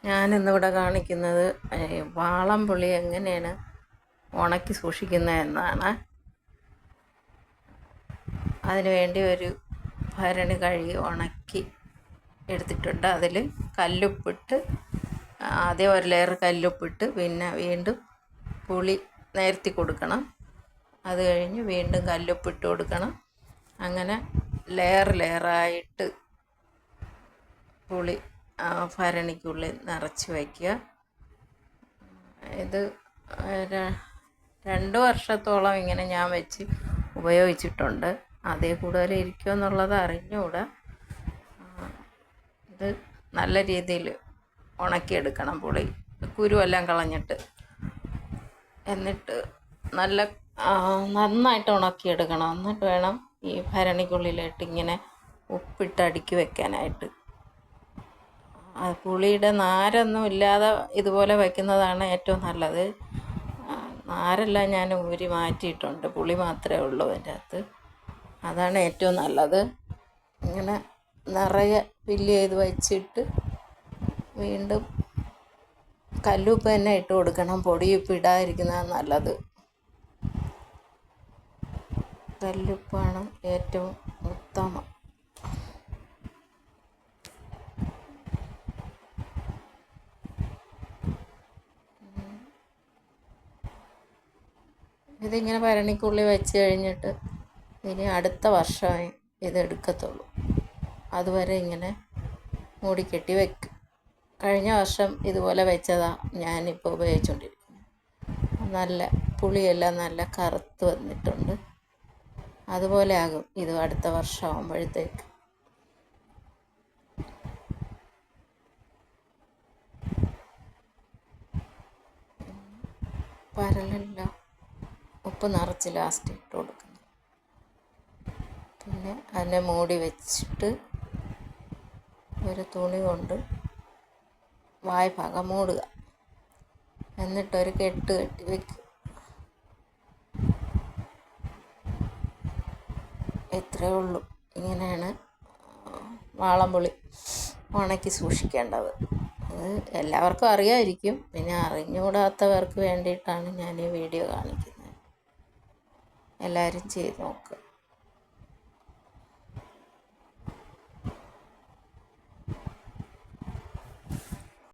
ഞാനിന്നിവിടെ കാണിക്കുന്നത് വാളംപുളി എങ്ങനെയാണ് ഉണക്കി സൂക്ഷിക്കുന്നത് എന്നാണ്. അതിനുവേണ്ടി ഒരു ഭരണി കഴുകി ഉണക്കി എടുത്തിട്ടുണ്ട്. അതിൽ കല്ലുപ്പിട്ട് ആദ്യം ഒരു ലെയർ കല്ലുപ്പിട്ട് പിന്നെ വീണ്ടും പുളി നേർത്തി കൊടുക്കണം. അത് കഴിഞ്ഞ് വീണ്ടും കല്ലുപ്പിട്ട് കൊടുക്കണം. അങ്ങനെ ലെയറായിട്ട് പുളി ഭരണിക്കുള്ളിൽ നിറച്ച് വയ്ക്കുക. ഇത് 2 വർഷത്തോളം ഇങ്ങനെ ഞാൻ വെച്ച് ഉപയോഗിച്ചിട്ടുണ്ട്. അതേ കൂടുതൽ ഇരിക്കുമെന്നുള്ളത് അറിഞ്ഞുകൂടാ. ഇത് നല്ല രീതിയിൽ ഉണക്കിയെടുക്കണം. പുളി കുരുവെല്ലാം കളഞ്ഞിട്ട് എന്നിട്ട് നന്നായിട്ട് ഉണക്കിയെടുക്കണം. എന്നിട്ട് വേണം ഈ ഭരണിക്കുള്ളിലായിട്ട് ഇങ്ങനെ ഉപ്പിട്ട് അടുക്കി വെക്കാനായിട്ട്. പുളിയുടെ നാരൊന്നും ഇല്ലാതെ ഇതുപോലെ വയ്ക്കുന്നതാണ് ഏറ്റവും നല്ലത്. നാരെല്ലാം ഞാൻ ഊരി മാറ്റിയിട്ടുണ്ട്. പുളി മാത്രമേ ഉള്ളൂ അതിൻ്റെ അകത്ത്. അതാണ് ഏറ്റവും നല്ലത്. ഇങ്ങനെ നിറയെ ഫില്ല് ചെയ്ത് വച്ചിട്ട് വീണ്ടും കല്ലുപ്പ് തന്നെ ഇട്ട് കൊടുക്കണം. പൊടിയുപ്പ് ഇടാതിരിക്കുന്നതാണ് നല്ലത്. കല്ലുപ്പാണ് ഏറ്റവും ഉത്തമം. ഇതിങ്ങനെ ഭരണിക്കുള്ളിൽ വെച്ച് കഴിഞ്ഞിട്ട് ഇനി അടുത്ത വർഷമേ ഇതെടുക്കത്തുള്ളൂ. അതുവരെ ഇങ്ങനെ മൂടിക്കെട്ടി വെക്കും. കഴിഞ്ഞ വർഷം ഇതുപോലെ വെച്ചതാണ് ഞാനിപ്പോൾ ഉപയോഗിച്ചുകൊണ്ടിരിക്കുന്നത്. നല്ല പുളിയെല്ലാം നല്ല കറുത്ത് വന്നിട്ടുണ്ട്. അതുപോലെ ആകും ഇത് അടുത്ത വർഷം ആകുമ്പോഴത്തേക്ക്. പരലെല്ലാം ഉപ്പ് നിറച്ച് ലാസ്റ്റ് ഇട്ട് കൊടുക്കുന്നു. പിന്നെ അതിനെ മൂടി വെച്ചിട്ട് ഒരു തുണി കൊണ്ട് വായ്ഭാഗം മൂടുക. എന്നിട്ടൊരു കെട്ട് കെട്ടി വയ്ക്കുക. ഇത്രയേ ഉള്ളൂ. ഇങ്ങനെയാണ് വാളംപുളി ഉണക്കി സൂക്ഷിക്കേണ്ടത്. അത് എല്ലാവർക്കും അറിയാമായിരിക്കും. പിന്നെ അറിഞ്ഞുകൂടാത്തവർക്ക് വേണ്ടിയിട്ടാണ് ഞാൻ ഈ വീഡിയോ കാണിക്കുന്നത്. എല്ലാവരും ചെയ്ത് നോക്കുക.